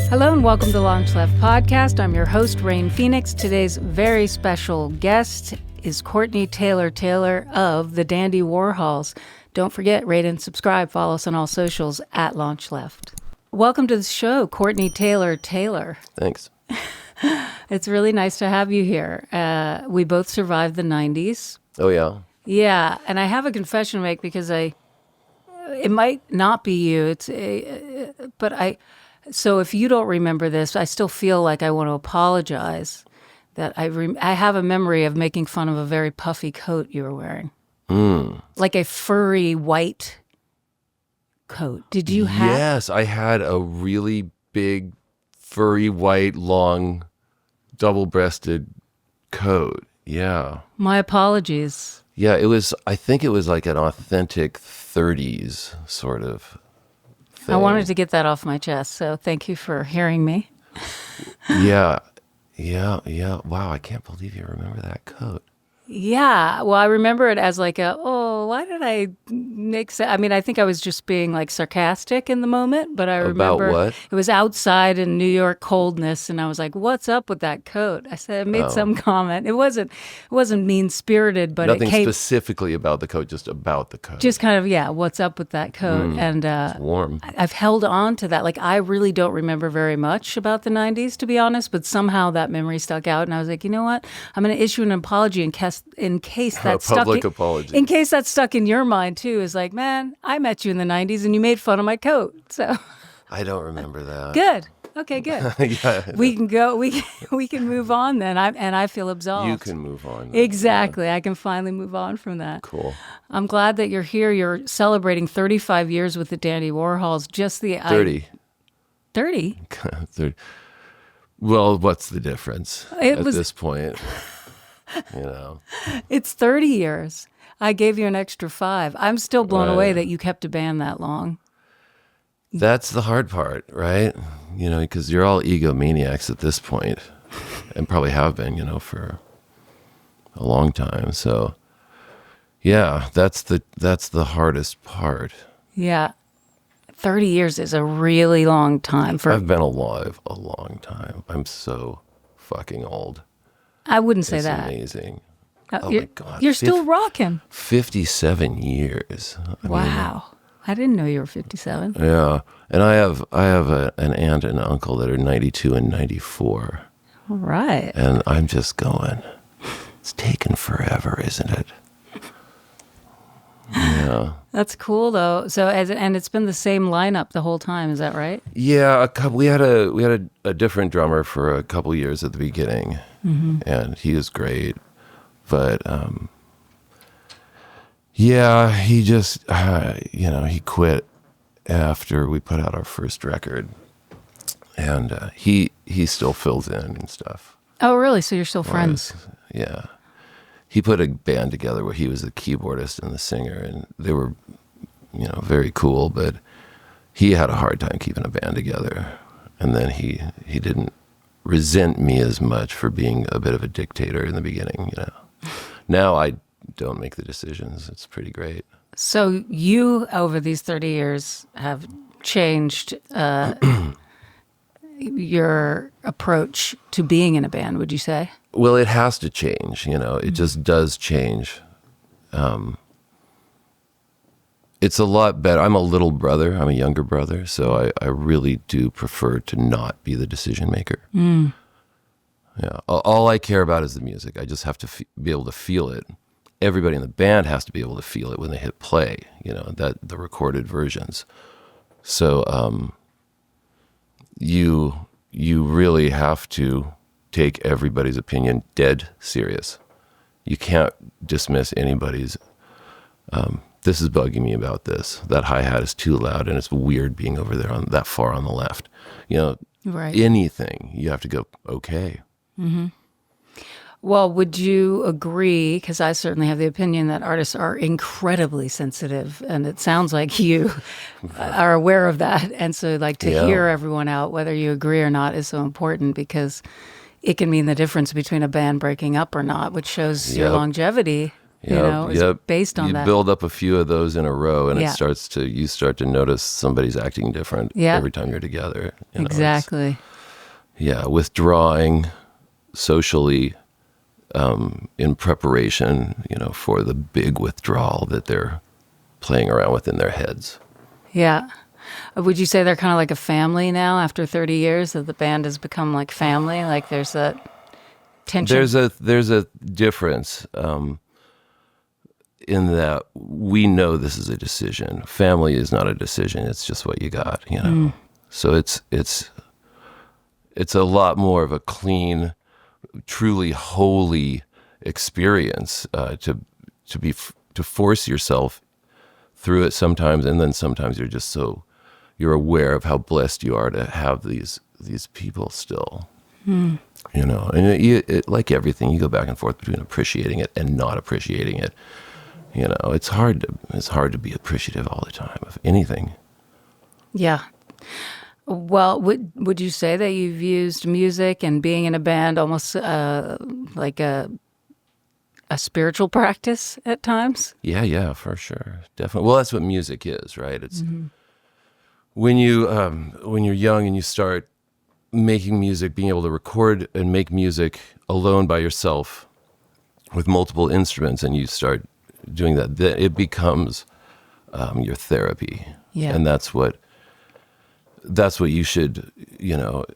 Hello and welcome to LaunchLeft Podcast. I'm your host, Rain Phoenix. Today's very special guest is Courtney Taylor of the Dandy Warhols. Don't forget, rate and subscribe. Follow us on all socials at LaunchLeft. Welcome to the show, Courtney Taylor. Thanks. It's really nice to have you here. We both survived the 90s. Oh, yeah? Yeah, and I have a confession to make because it might not be you. So if you don't remember this, I still feel like I want to apologize that I have a memory of making fun of a very puffy coat you were wearing. Like a furry white coat. Did you have? Yes, I had a really big, furry, white, long, double-breasted coat. Yeah. My apologies. Yeah, I think it was like an authentic 30s sort of thing. I wanted to get that off my chest, so thank you for hearing me. Yeah. Wow, I can't believe you remember that coat. Yeah, well, I remember it as like why did I mix it? I mean, I think I was just being like sarcastic in the moment, but I remember About what? It was outside in New York coldness, and I was like, "What's up with that coat?" I said, I made some comment. It wasn't mean spirited, but Nothing it came specifically about the coat, just about the coat. just kind of what's up with that coat? And it's warm. I've held on to that. Like, I really don't remember very much about the 90s, to be honest, but somehow that memory stuck out, and I was like, you know what? I'm going to issue an apology in case that's public apology. In case that's stuck in your mind too, is like, man, I met you in the 90s and you made fun of my coat. So I don't remember that. good. Okay, good. Yeah. We can go. We can move on then. I feel absolved. You can move on. Exactly. Yeah. I can finally move on from that. Cool. I'm glad that you're here. You're celebrating 35 years with the Dandy Warhols. 30. 30? 30. Well, what's the difference at this point? You know, it's 30 years. I gave you an extra 5. I'm still blown away that you kept a band that long. That's the hard part, right? You know, because you're all egomaniacs at this point, and probably have been, for a long time. So, yeah, that's the hardest part. Yeah, 30 years is a really long time for. I've been alive a long time. I'm so fucking old. I wouldn't say it's that. Amazing. Oh my God. You're still rocking. 57 years. Wow. I didn't know you were 57. Yeah. And I have an aunt and uncle that are 92 and 94. All right. And I'm just going, it's taken forever, isn't it? Yeah. That's cool though. So and it's been the same lineup the whole time, is that right? Yeah, we had a different drummer for a couple years at the beginning. Mm-hmm. And he was great. But he just he quit after we put out our first record. And he still fills in and stuff. Oh, really? So you're still friends? Yeah. He put a band together where he was the keyboardist and the singer, and they were, very cool, but he had a hard time keeping a band together. And then he didn't resent me as much for being a bit of a dictator in the beginning, Now I don't make the decisions. It's pretty great. So you, over these 30 years, have changed your approach to being in a band, would you say? Well, it has to change, It just does change. It's a lot better. I'm a little brother. I'm a younger brother, so I really do prefer to not be the decision maker. Yeah, all I care about is the music. I just have to be able to feel it. Everybody in the band has to be able to feel it when they hit play, that the recorded versions. So you really have to take everybody's opinion dead serious. You can't dismiss anybody's, this is bugging me about this. That hi-hat is too loud and it's weird being over there that far on the left. Right. Anything, you have to go, okay. Mm-hmm. Well, would you agree, because I certainly have the opinion that artists are incredibly sensitive, and it sounds like you are aware of that. And so to hear everyone out, whether you agree or not, is so important because it can mean the difference between a band breaking up or not, which shows your longevity. is based on you that. build up a few of those in a row, and Yeah. you start to notice somebody's acting different every time you're together. Exactly. Withdrawing socially in preparation, for the big withdrawal that they're playing around with in their heads. Yeah. Would you say they're kind of like a family now after 30 years, that the band has become like family? Like there's that tension? There's a difference in that we know this is a decision. Family is not a decision. It's just what you got, So it's a lot more of a clean, truly holy experience to force yourself through it sometimes, and then sometimes you're aware of how blessed you are to have these people still. And like everything, you go back and forth between appreciating it and not appreciating it. It's hard to be appreciative all the time of anything. Yeah. Well, would you say that you've used music and being in a band almost like a spiritual practice at times? Yeah, for sure, definitely. Well, that's what music is, right? It's when you're young and you start making music, being able to record and make music alone by yourself with multiple instruments, and you start doing that, it becomes your therapy. Yeah. And that's what you should,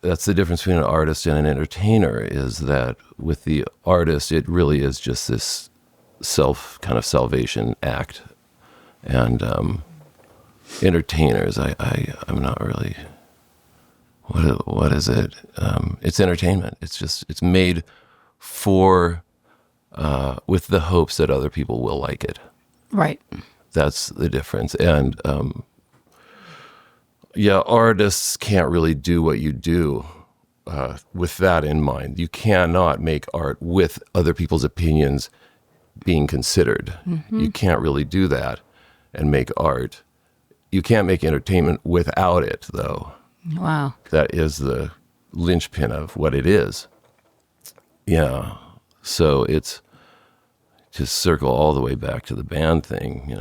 that's the difference between an artist and an entertainer, is that with the artist, it really is just this kind of salvation act. And entertainers, I'm not really, what is it? It's entertainment. It's made for, with the hopes that other people will like it. Right. That's the difference. And, artists can't really do what you do with that in mind. You cannot make art with other people's opinions being considered. You can't really do that and make art. You can't make entertainment without it, though. Wow. That is the linchpin of what it is. Yeah. So it's just circle all the way back to the band thing,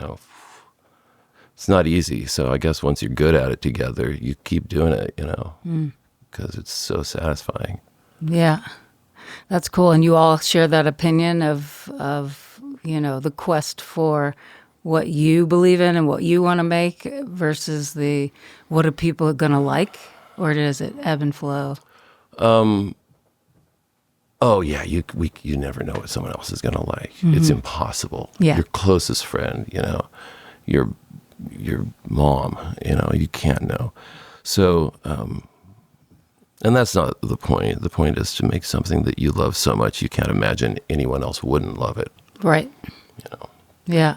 It's not easy. So I guess once you're good at it together, you keep doing it, because it's so satisfying. Yeah. That's cool. And you all share that opinion of the quest for what you believe in and what you want to make versus what are people going to like? Or does it ebb and flow? Oh yeah, you never know what someone else is gonna like. It's impossible. Yeah. Your closest friend, your mom, you can't know. So, and that's not the point. The point is to make something that you love so much you can't imagine anyone else wouldn't love it. Right. Yeah.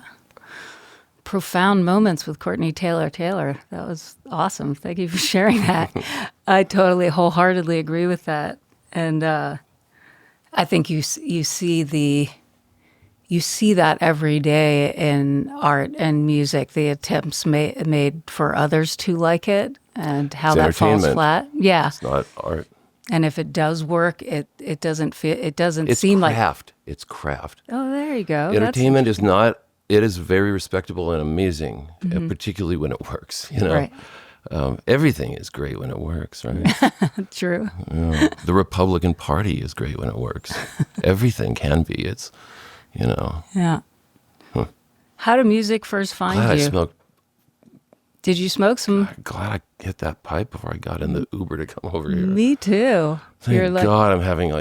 Profound moments with Courtney Taylor. That was awesome. Thank you for sharing that. I totally wholeheartedly agree with that. And I think you see that every day in art and music, the attempts made for others to like it and how that falls flat. Yeah. It's not art. And if it does work, it doesn't It's seem craft. It's craft. Oh, there you go. Entertainment is not. It is very respectable and amazing, and particularly when it works. Right. Everything is great when it works, right? True. The Republican Party is great when it works. Everything can be. It's, Yeah. How did music first find glad you? I smoked. Did you smoke some? Glad I hit that pipe before I got in the Uber to come over here. Me too. Thank God I'm having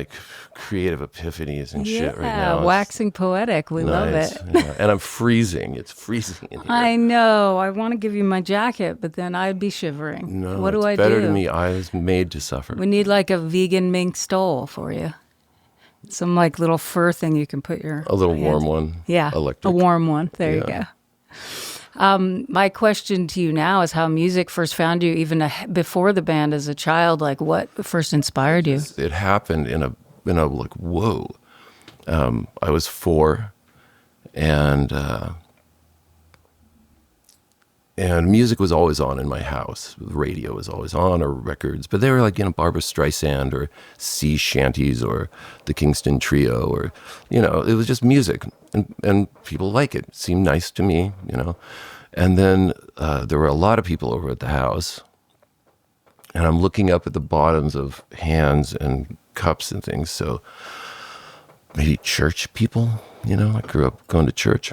creative epiphanies and shit right now. Yeah, waxing poetic. We love it. Yeah. And I'm freezing. It's freezing in here. I know. I want to give you my jacket, but then I'd be shivering. No, what do I do? Better to me. I was made to suffer. We need a vegan mink stole for you. Some little fur thing you can put your A little hands warm in. one. Yeah, Electric. a warm one. There you Yeah. go. My question to you now is how music first found you, even before the band as a child. What first inspired you? It happened in a whoa. I was 4, and music was always on in my house. The radio was always on, or records, but they were Barbra Streisand or sea shanties or the Kingston Trio, or it was just music. and people like it. It seemed nice to me, you know. And then there were a lot of people over at the house, and I'm looking up at the bottoms of hands and cups and things. So maybe church people, you know. I grew up going to church,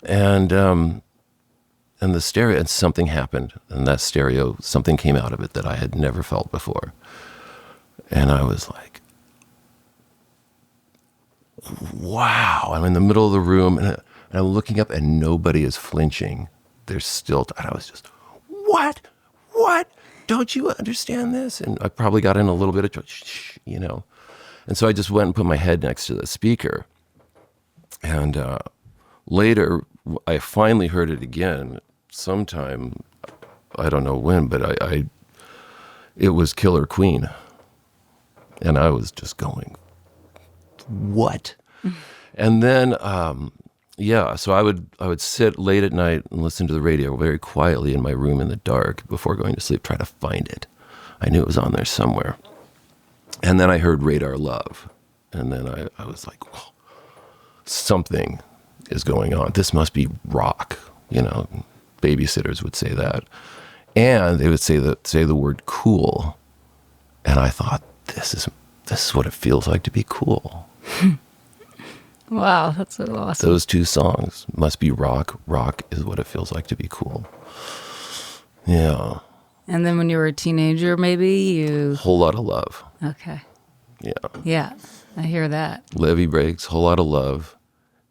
and the stereo, and something happened, and that stereo, something came out of it that I had never felt before, and I was like, wow. I'm in the middle of the room, and I'm looking up, and nobody is flinching. They're still, and I was just, what? Don't you understand this? And I probably got in a little bit of, shh, you know. And so I just went and put my head next to the speaker. And later, I finally heard it again sometime, I don't know when, but it was Killer Queen. And I was just going, what? And then, so I would sit late at night and listen to the radio very quietly in my room in the dark before going to sleep, try to find it. I knew it was on there somewhere. And then I heard Radar Love. And then I was like, whoa, something is going on. This must be rock, you know. Babysitters would say that. And they would say the word cool. And I thought, this is what it feels like to be cool. Wow, that's so awesome. Those two songs must be rock. Rock is what it feels like to be cool. Yeah. And then when you were a teenager, maybe Whole Lot of Love. Okay. Yeah. Yeah, I hear that. Levee Breaks, Whole Lot of Love.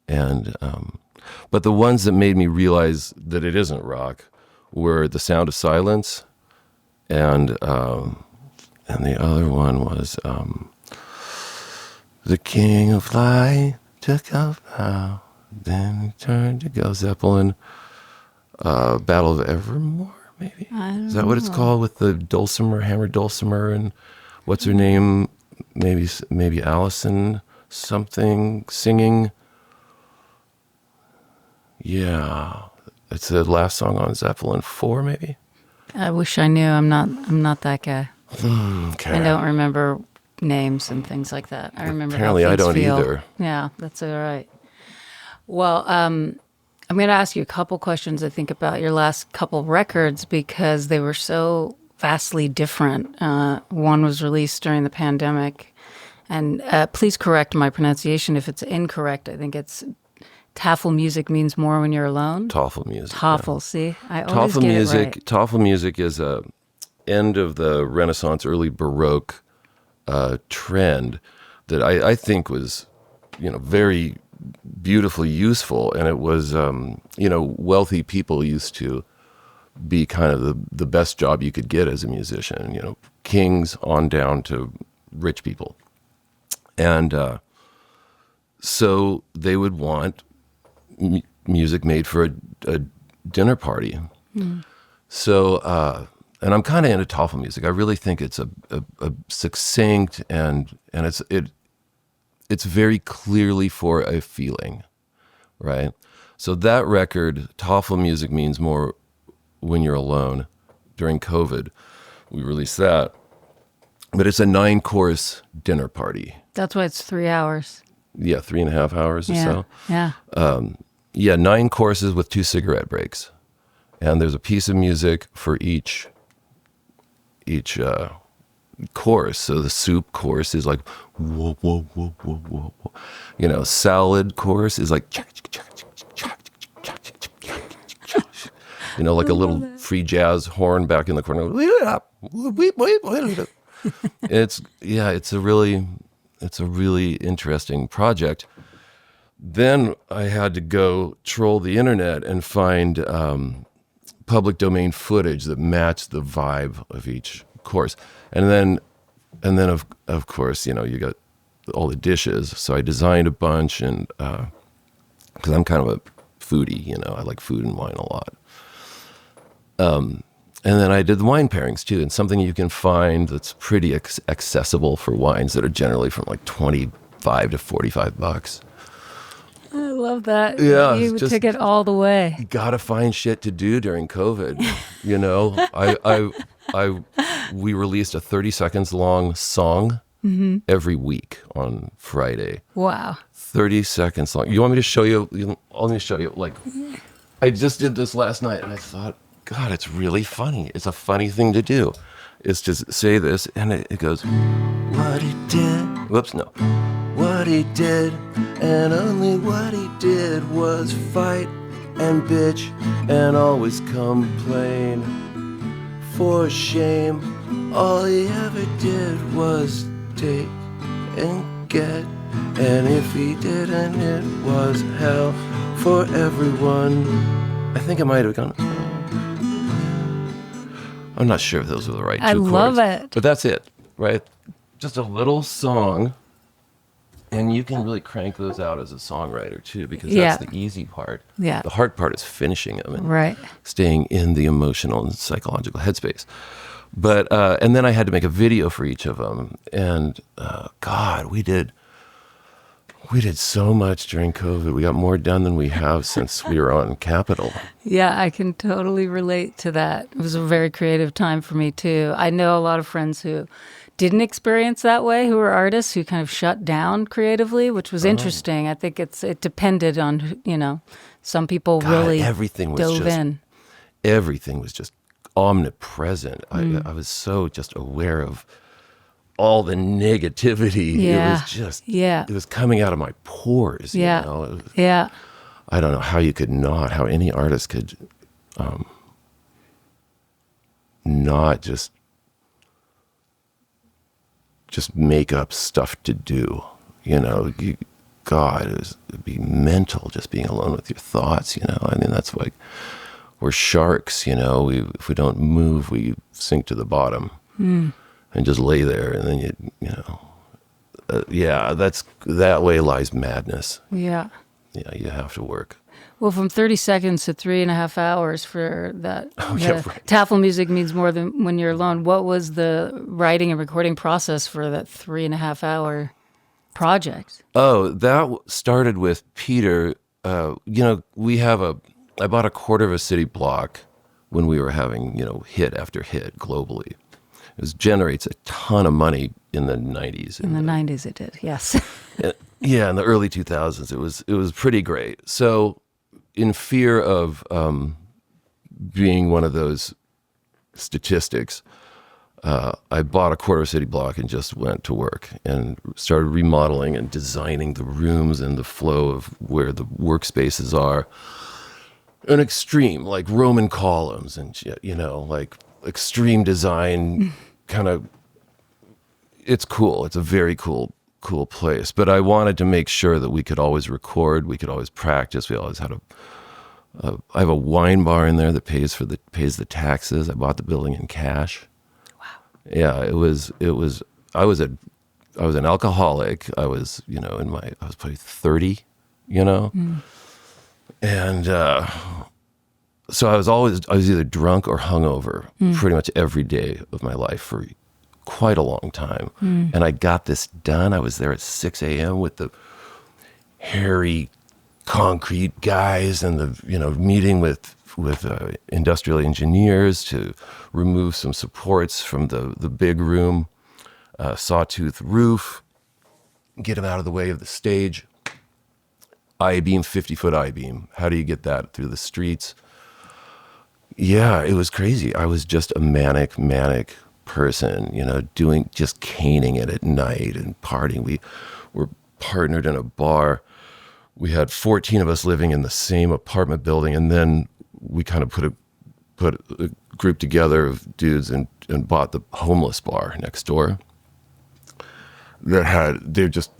And, but the ones that made me realize that it isn't rock were The Sound of Silence, and the other one was The King of Light took off now, then he turned to go. Zeppelin, Battle of Evermore, maybe? Is that what it's called, with the dulcimer, hammered dulcimer, and what's her name? Maybe Allison something singing. Yeah, it's the last song on Zeppelin 4, maybe. I wish I knew. I'm not that guy. Okay. I don't remember names and things like that. I remember. Apparently, how I things don't feel. either. Yeah, that's all right. Well, I'm going to ask you a couple questions, I think, about your last couple records, because they were so vastly different. One was released during the pandemic, and please correct my pronunciation if it's incorrect. I think it's Taffel music means more when you're alone. Taffel music. Taffel, yeah. See? I always get it right. Taffel music is a end of the Renaissance, early Baroque trend that I think was, you know, very beautifully useful. And it was, you know, wealthy people used to be kind of the best job you could get as a musician, you know, kings on down to rich people. And so they would want music made for a dinner party. So, and I'm kind of into Taffel music. I really think it's a succinct and it's very clearly for a feeling, right? So that record, Taffel music means more when you're alone. During COVID, we released that, but it's a 9-course dinner party. That's why it's 3 hours. Yeah, 3.5 hours or so. Yeah. 9 courses with 2 cigarette breaks, and there's a piece of music for each course. So the soup course is like whoa, whoa, whoa, whoa, whoa, whoa. You know, salad course is like you know, like a little free jazz horn back in the corner. It's a really interesting project. Then I had to go troll the internet and find public domain footage that matched the vibe of each course. And then of course, you know, you got all the dishes. So I designed a bunch, and because I'm kind of a foodie, you know, I like food and wine a lot. And then I did the wine pairings too, and something you can find that's pretty accessible for wines that are generally from like $25 to $45. I love that. Yeah, You took it all the way. You gotta find shit to do during COVID. You know, we released a 30 seconds long song every week on Friday. Wow. 30 seconds long. You want me to show you? Let me show you. Like, I just did this last night, and I thought, God, it's really funny. It's a funny thing to do. It's just say this, and it goes, what he did. Whoops, no. What he did, and only what he did was fight and bitch and always complain. For shame, all he ever did was take and get. And if he didn't, it was hell for everyone. I think I might have gone. I'm not sure if those were the right two chords. I love it. But that's it, right? Just a little song. And you can really crank those out as a songwriter, too, because that's the easy part. Yeah. The hard part is finishing them and Right. staying in the emotional and psychological headspace. But, and then I had to make a video for each of them. And, God, we did so much during COVID. We got more done than we have since we were on Capitol. Yeah, I can totally relate to that. It was a very creative time for me, too. I know a lot of friends who didn't experience that way, who were artists who kind of shut down creatively, which was interesting. I think it depended on, some people really dove in. Everything was just omnipresent. I was so just aware of all the negativity. Yeah. It was just, it was coming out of my pores. You know? I don't know how you could how any artist could not just make up stuff to do, God, it'd be mental just being alone with your thoughts, I mean, that's like, we're sharks, if we don't move, we sink to the bottom and just lay there. And then that way lies madness. Yeah, you have to work. Well, from 30 seconds to 3.5 hours for that. Taffel music means more than when you're alone. What was the writing and recording process for that 3.5 hour project? Oh, that started with Peter. I bought a quarter of a city block when we were having, hit after hit globally. It generates a ton of money in the 90s. In the 90s it did, yes. Yeah, in the early 2000s it was pretty great. So in fear of being one of those statistics, I bought a quarter city block and just went to work and started remodeling and designing the rooms and the flow of where the workspaces are. An extreme, like Roman columns and shit, like extreme design kind of. It's cool. It's a very cool place. But I wanted to make sure that we could always record, we could always practice. We always had I have a wine bar in there that pays the taxes. I bought the building in cash. Wow. Yeah, it was. I was an alcoholic. I was, I was probably 30, and so I was either drunk or hungover pretty much every day of my life for quite a long time. And I got this done. I was there at 6 a.m. with the hairy concrete guys and the meeting with industrial engineers to remove some supports from the big room, sawtooth roof, get them out of the way of the stage. I-beam, 50-foot I-beam. How do you get that through the streets? Yeah, it was crazy. I was just a manic person, just caning it at night and partying. We were partnered in a bar. We had 14 of us living in the same apartment building, and then we kind of put a group together of dudes and bought the homeless bar next door. They're just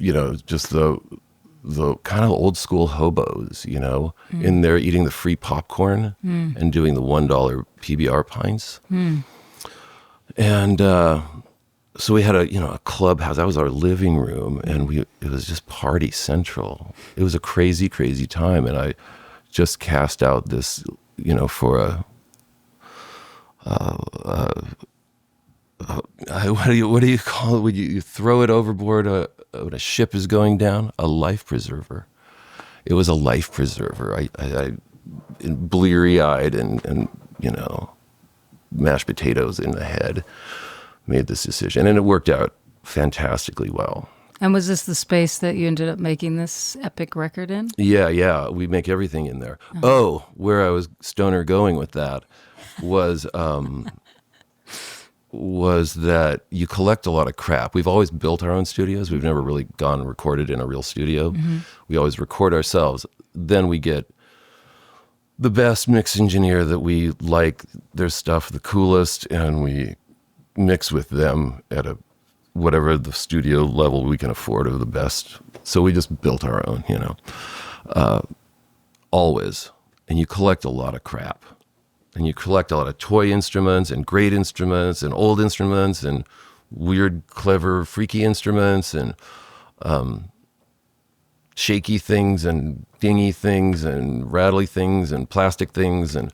the kind of old school hobos, in there eating the free popcorn and doing the $1 PBR pints. And so we had a clubhouse. That was our living room, and it was just party central. It was a crazy, crazy time, and I just cast out this, for what do you call it when you throw it overboard when a ship is going down? A life preserver. It was a life preserver. I bleary-eyed and mashed potatoes in the head, made this decision, and it worked out fantastically well. And was this the space that you ended up making this epic record in? Yeah. We make everything in there. Oh, where I was stoner going with that was that you collect a lot of crap. We've always built our own studios. We've never really gone and recorded in a real studio. Mm-hmm. We always record ourselves. Then we get the best mix engineer that we like their stuff the coolest, and we mix with them at whatever the studio level we can afford of the best. So we just built our own, always. And you collect a lot of crap. And you collect a lot of toy instruments and great instruments and old instruments and weird, clever, freaky instruments and shaky things and dingy things and rattly things and plastic things. And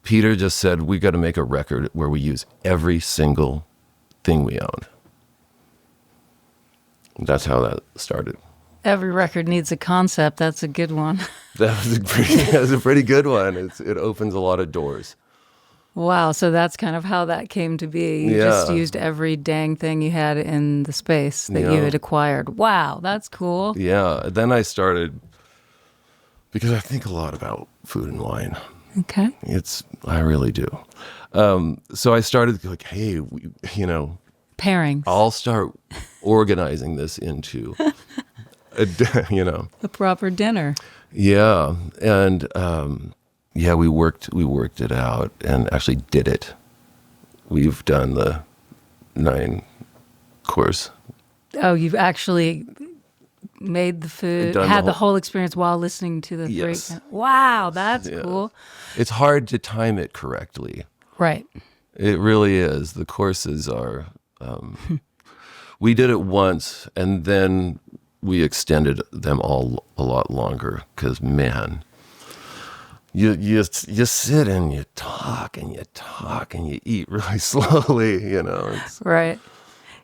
Peter just said, we got to make a record where we use every single thing we own. That's how that started. Every record needs a concept. That's a good one. That's a pretty good one. It opens a lot of doors. Wow. So that's kind of how that came to be. You just used every dang thing you had in the space that you had acquired. Wow. That's cool. Yeah. Then I started, because I think a lot about food and wine. Okay. I really do. So I started like, hey, pairings. I'll start organizing this into a proper dinner. Yeah. And we worked it out and actually did it. We've done the 9-course. Oh, you've actually made the food, had the whole experience while listening to the yes. 3. Wow, that's cool. It's hard to time it correctly. Right. It really is. The courses are, we did it once and then we extended them all a lot longer because, man, you sit and you talk and you eat really slowly, Right.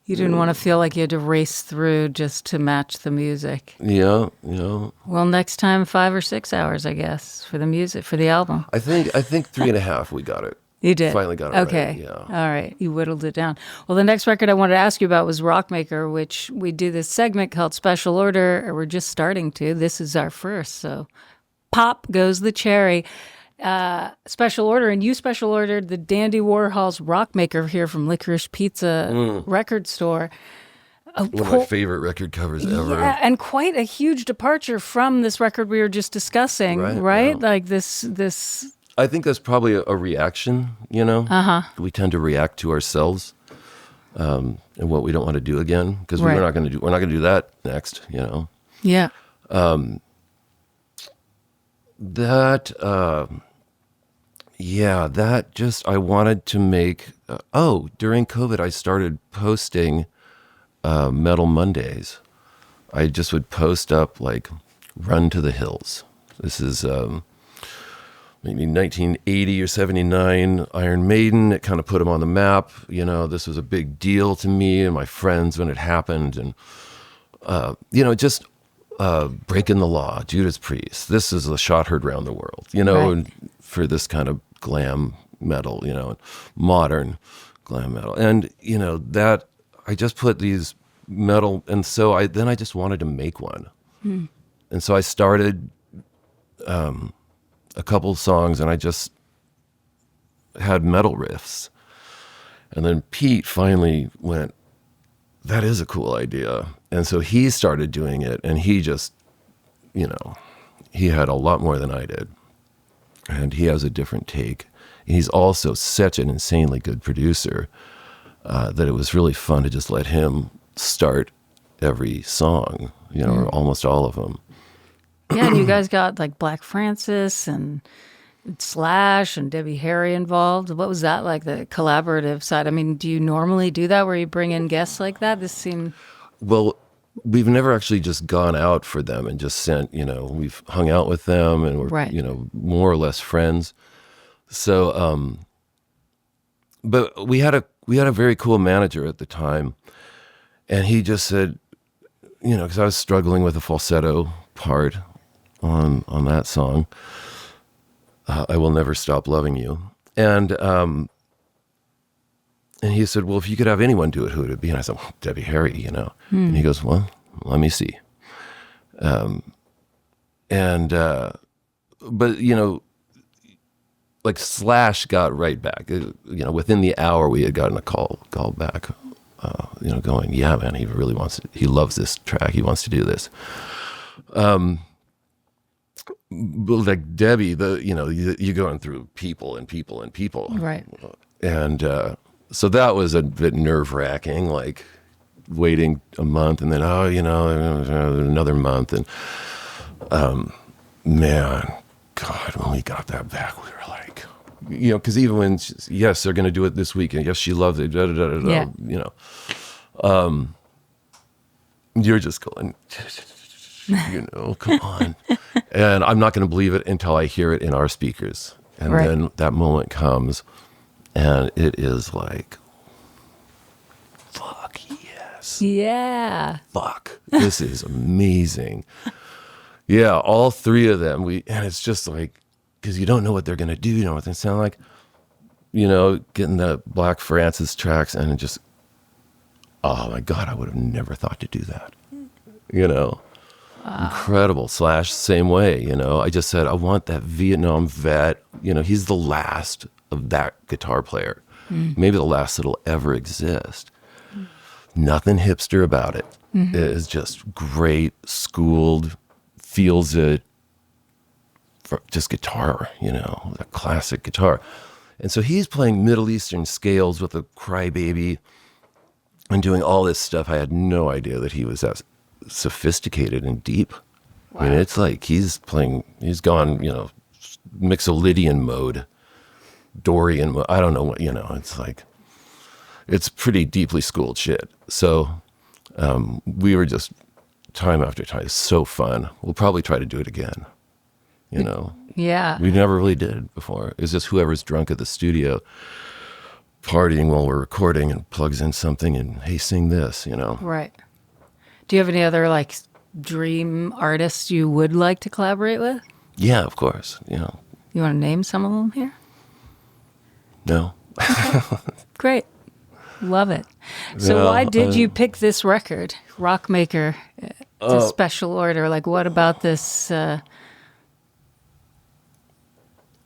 You didn't want to feel like you had to race through just to match the music. Yeah. Well, next time 5 or 6 hours, I guess, for the music, for the album. I think 3.5 we got it. You did? Finally got it okay. right. Yeah. All right. You whittled it down. Well, the next record I wanted to ask you about was Rockmaker, which we do this segment called Special Order, or we're just starting to. This is our first, so pop goes the cherry. Special order, and you special ordered the Dandy Warhols Rockmaker here from Licorice Pizza record store. One of my favorite record covers ever. Yeah, and quite a huge departure from this record we were just discussing, right? Yeah. Like this. I think that's probably a reaction, Uh-huh. We tend to react to ourselves and what we don't want to do again, because we're not going to do that next, Yeah. That just, I wanted to make, during COVID, I started posting Metal Mondays. I just would post up like Run to the Hills. This is maybe 1980 or 79 Iron Maiden. It kind of put them on the map. This was a big deal to me and my friends when it happened. And, just Breaking the Law, Judas Priest. This is a shot heard around the world, and for this kind of glam metal, modern glam metal. And, that I just put these metal, and so I just wanted to make one. And so I started a couple songs and I just had metal riffs. And then Pete finally went, that is a cool idea. And so he started doing it, and he just, he had a lot more than I did. And he has a different take. He's also such an insanely good producer that it was really fun to just let him start every song, or almost all of them. Yeah, and you guys got like Black Francis and Slash and Debbie Harry involved. What was that like, the collaborative side? I mean, do you normally do that where you bring in guests like that? This seemed... Well, we've never actually just gone out for them and just sent, we've hung out with them and we're, more or less friends. So, but we had a very cool manager at the time, and he just said, because I was struggling with a falsetto part on that song, I Will Never Stop Loving You. And And he said, well, if you could have anyone do it, who would it be? And I said, well, Debbie Harry, you know. And he goes, well, let me see. But, you know, like Slash got right back. You know, within the hour we had gotten a call back, you know, going, yeah, man, he really wants it. He loves this track. He wants to do this. But like Debbie, you know, you're going through people and people and people. Right. And so that was a bit nerve-wracking, like waiting a month and then, oh, you know, another month. And man, God, when we got that back, we were like, you know, because even when, yes, they're going to do it this weekend. Yes, she loves it. Yeah. You know, you're just going, you know, come on. And I'm not going to believe it until I hear it in our speakers. And then that moment comes. And it is like, fuck yes. Yeah. Fuck. This is amazing. Yeah, all three of them. And it's just like, because you don't know what they're going to do, you know what they sound like. You know, getting the Black Francis tracks and just, oh my God, I would have never thought to do that. You know, incredible. Slash, same way, you know. I just said, I want that Vietnam vet. You know, he's the last of that guitar player, maybe the last that'll ever exist. Nothing hipster about it. It is just great, schooled, feels it, just guitar, you know, a classic guitar. And so he's playing Middle Eastern scales with a crybaby and doing all this stuff. I had no idea that he was that sophisticated and deep. Wow. I mean, it's like he's gone, you know, Mixolydian mode. Dorian, I don't know what, you know, it's like, it's pretty deeply schooled shit. So we were just time after time, it's so fun. We'll probably try to do it again, you know. Yeah. We never really did it before. It's just whoever's drunk at the studio partying while we're recording and plugs in something and, hey, sing this, you know. Right. Do you have any other like dream artists you would like to collaborate with? Yeah, of course, you know. You want to name some of them here? No. Great. Love it. So why did you pick this record, Rockmaker? It's a special order. Like, what about this? So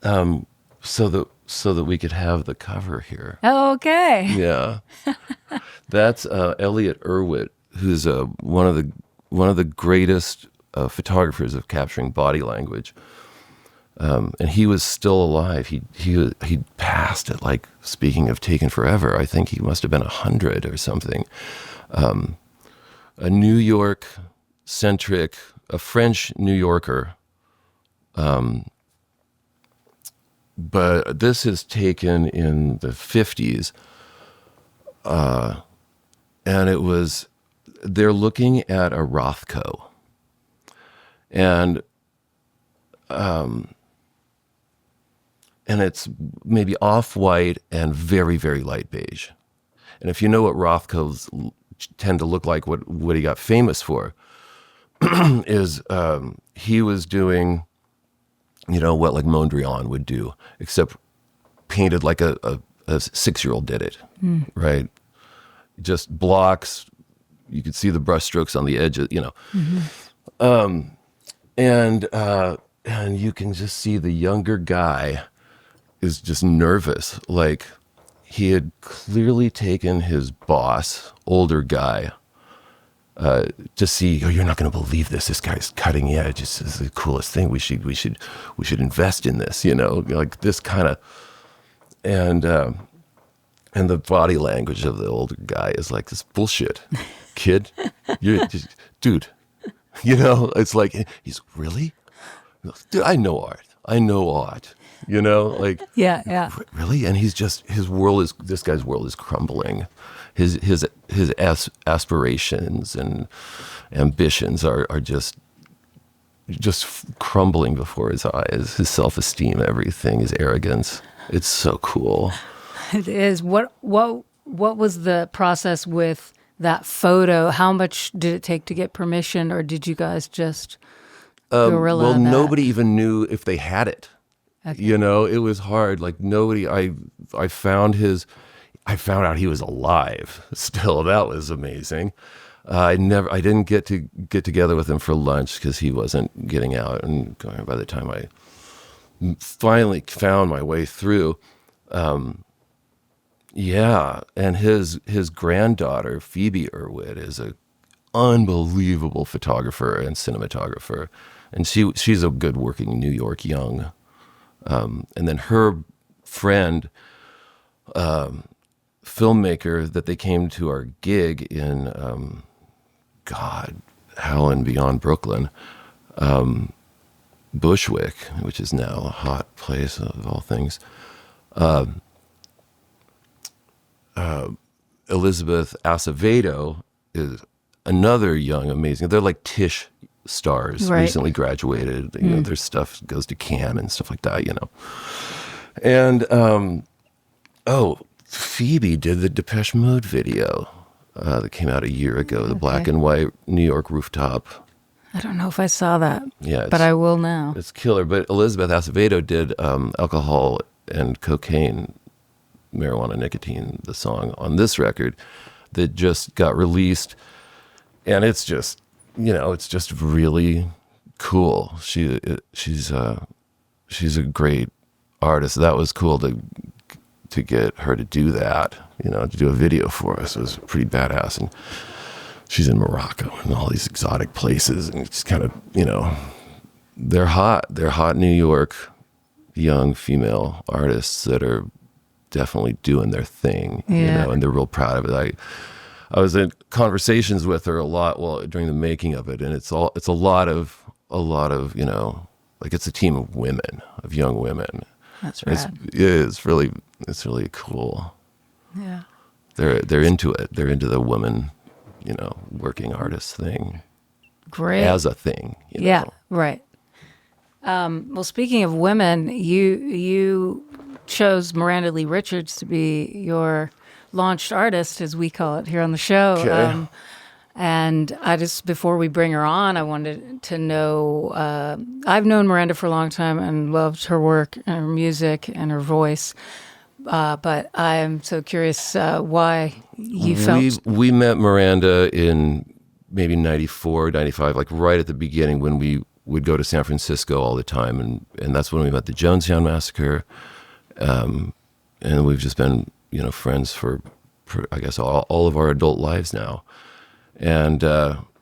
that we could have the cover here. Oh, okay. Yeah. That's Elliot Erwitt, who's one of the greatest photographers of capturing body language. And he was still alive. He passed at, like, speaking of taken forever, I think he must have been 100 or something. A New York-centric, a French New Yorker. But this is taken in the 50s. And they're looking at a Rothko. And it's maybe off-white and very, very light beige. And if you know what Rothkos tend to look like, what he got famous for, is he was doing, you know, what like Mondrian would do, except painted like a 6-year-old did it, right? Just blocks. You could see the brushstrokes on the edge, you know. And you can just see the younger guy is just nervous. Like, he had clearly taken his boss, older guy, to see, oh, you're not going to believe this. This guy's cutting edge. This is the coolest thing. We should invest in this, you know, like this kind of, and the body language of the older guy is like, this bullshit, kid, you're just, dude, you know, it's like, he's really, dude, I know art, you know, like, yeah. Really? And he's just, this guy's world is crumbling. His aspirations and ambitions are just crumbling before his eyes. His self-esteem, everything, his arrogance. It's so cool. It is. What was the process with that photo? How much did it take to get permission, or did you guys just guerrilla well, that? nobody even knew if they had it. Okay. You know, it was hard. Like, nobody. I found his. I found out he was alive still. That was amazing. I didn't get together with him for lunch because he wasn't getting out and going. By the time I finally found my way through, yeah, and his granddaughter Phoebe Irwin is a unbelievable photographer and cinematographer, and she's a good working New York young, and then her friend, filmmaker that they came to our gig in, hell and beyond Brooklyn, Bushwick, which is now a hot place of all things. Elizabeth Acevedo is another young, amazing. They're like Tish stars, right. Recently graduated. You know, their stuff goes to Cannes and stuff like that. You know, and Phoebe did the Depeche Mode video that came out a year ago. The black and white New York rooftop. I don't know if I saw that. Yeah, but I will now. It's killer. But Elizabeth Acevedo did Alcohol and Cocaine, Marijuana, Nicotine, the song on this record that just got released. And it's just, you know, it's just really cool. She's a great artist. That was cool to get her to do that, you know, to do a video for us. It was pretty badass. And she's in Morocco and all these exotic places, and it's kind of, you know, they're hot New York young female artists that are definitely doing their thing, you know, and they're real proud of it. I was in conversations with her a lot during the making of it, and it's a lot of, you know, like it's a team of women, of young women. That's right. It's really cool. Yeah. They're into it. They're into the woman, you know, working artist thing. Great. As a thing. You know? Yeah, right. Well, speaking of women, you chose Miranda Lee Richards to be your launched artist, as we call it here on the show. Okay. And I just, before we bring her on, I wanted to know, I've known Miranda for a long time and loved her work and her music and her voice. But I am so curious why you felt... We met Miranda in maybe 94, 95, like right at the beginning when we would go to San Francisco all the time. And that's when we met the Jonestown Massacre. And we've just been, you know, friends for I guess, all of our adult lives now. And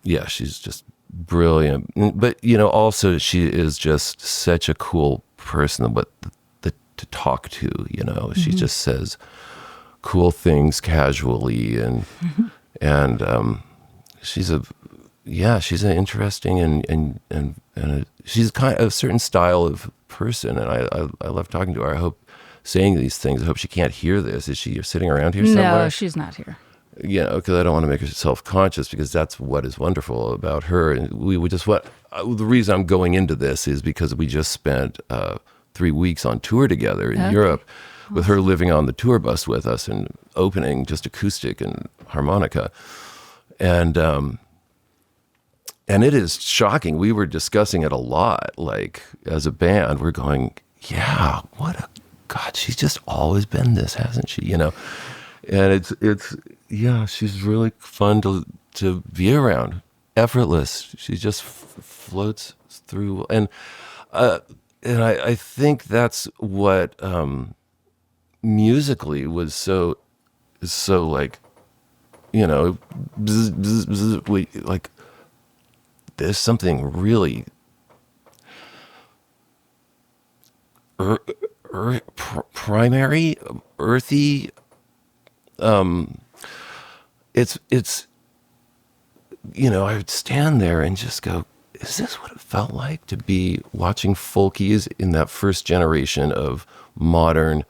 yeah, she's just brilliant. But, you know, also she is just such a cool person to talk to, you know. Mm-hmm. She just says cool things casually, and she's an interesting and she's kind of a certain style of person, and I love talking to her. I hope saying these things. I hope she can't hear this. Is she sitting around here somewhere? No, she's not here. You know, because I don't want to make her self-conscious, because that's what is wonderful about her. And the reason I'm going into this is because we just spent 3 weeks on tour together in Europe, with her living on the tour bus with us and opening just acoustic and harmonica. And it is shocking. We were discussing it a lot, like as a band, we're going, yeah, God, she's just always been this, hasn't she? You know, and yeah, she's really fun to be around. Effortless. She just floats through, and I think that's what musically was so like, you know, like there's something really primary, earthy. It's you know, I would stand there and just go, is this what it felt like to be watching folkies in that first generation of modern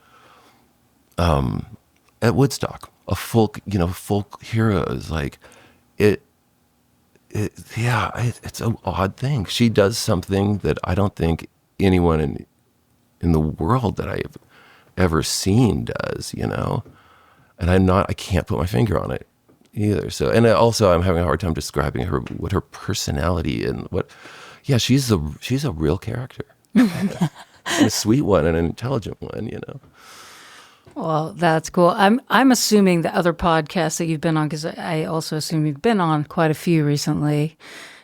at Woodstock, folk heroes? Like it's an odd thing. She does something that I don't think anyone in the world that I've ever seen does, you know, and I can't put my finger on it either. So, and also I'm having a hard time describing what her personality and she's a real character, and a sweet one and an intelligent one, you know. Well, that's cool. I'm assuming the other podcasts that you've been on, because I also assume you've been on quite a few recently,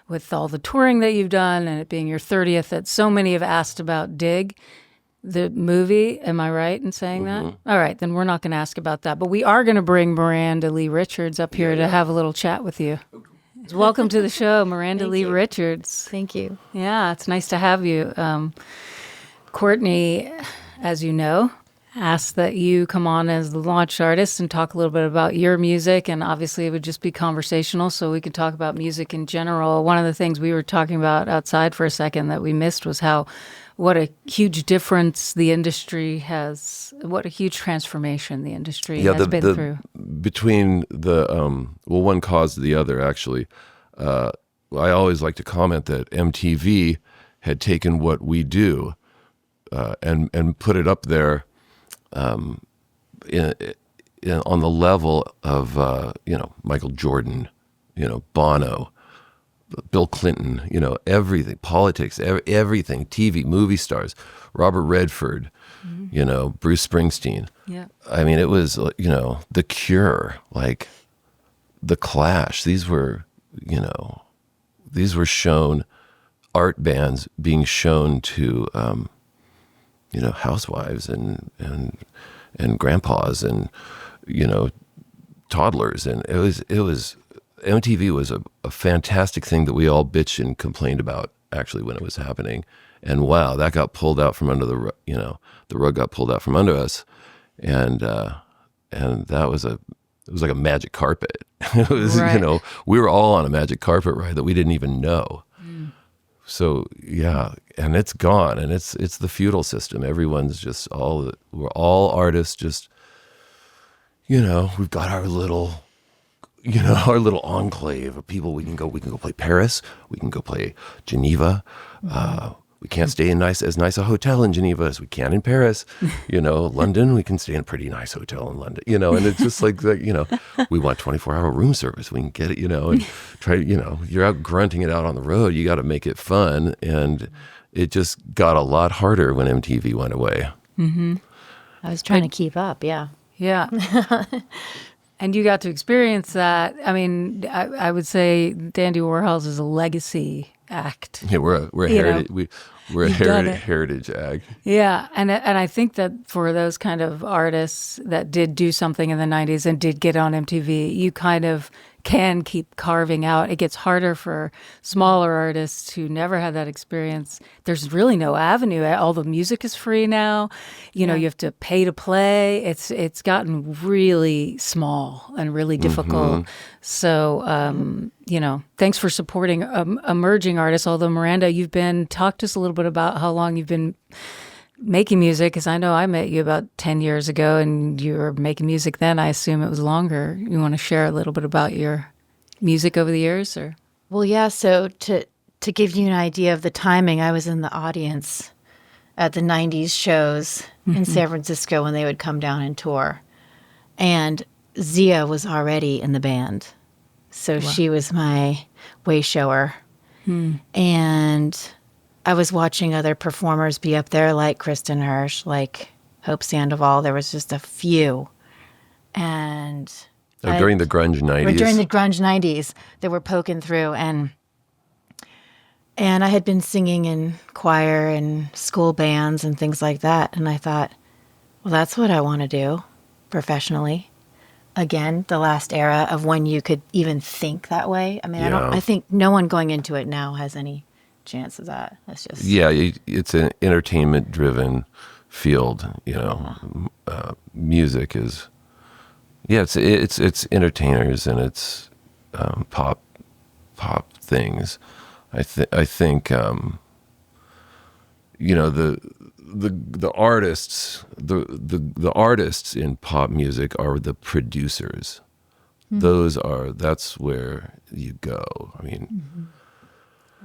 with all the touring that you've done and it being your 30th, that so many have asked about Dig, the movie. Am I right in saying that? All right, then we're not going to ask about that. But we are going to bring Miranda Lee Richards up here to have a little chat with you. Welcome to the show, Miranda Lee Richards. Thank you. Yeah, it's nice to have you. Courtney, as you know, asked that you come on as the launch artist and talk a little bit about your music, and obviously it would just be conversational, so we could talk about music in general. One of the things we were talking about outside for a second that we missed was what a huge difference the industry has, what a huge transformation the industry has been through. Between the, one caused the other, actually. I always like to comment that MTV had taken what we do and put it up there on the level of, Michael Jordan, Bono, Bill Clinton, everything, politics, everything, TV, movie stars, Robert Redford, Bruce Springsteen. Yeah. I mean, it was, The Cure, like The Clash. These were shown, art bands being shown to, housewives and grandpas and, toddlers. And it was MTV was a fantastic thing that we all bitched and complained about, actually, when it was happening. And wow, that got pulled out from under the rug got pulled out from under us. And that was it was like a magic carpet. It was, right. We were all on a magic carpet ride that we didn't even know. So yeah, and it's gone, and it's the feudal system. Everyone's just we're all artists. Just we've got our little enclave of people. We can go play Paris. We can go play Geneva. We can't stay in as nice a hotel in Geneva as we can in Paris. London, we can stay in a pretty nice hotel in London. And it's just like that. We want 24-hour room service. We can get it. And try. You're out grunting it out on the road. You got to make it fun, and it just got a lot harder when MTV went away. Mm-hmm. I was trying to keep up. Yeah. Yeah. And you got to experience that. I mean, I would say Dandy Warhols is a legacy act. Yeah, we're a heritage. We're a heritage act. Yeah, and I think that for those kind of artists that did do something in the 90s and did get on MTV, you kind of can keep carving out. It gets harder for smaller artists who never had that experience. There's really no avenue. All the music is free now. You have to pay to play. It's gotten really small and really difficult. So, thanks for supporting emerging artists. Although, Miranda, talk to us a little bit about how long you've been making music, because I know I met you about 10 years ago and you were making music then. I assume it was longer. You want to share a little bit about your music over the years? Or? Well, yeah. So to give you an idea of the timing, I was in the audience at the 90s shows in San Francisco when they would come down and tour. And Zia was already in the band. So she was my way shower. And I was watching other performers be up there, like Kristin Hersh, like Hope Sandoval. There was just a few. And during the grunge 90s. During the grunge 90s, they were poking through. And I had been singing in choir and school bands and things like that. And I thought, well, that's what I want to do professionally. Again, the last era of when you could even think that way. I mean, I think no one going into it now has any chance of that. That's just it's an entertainment-driven field. Music is it's entertainers and it's pop things. I think the artists the artists in pop music are the producers. That's where you go. I mean,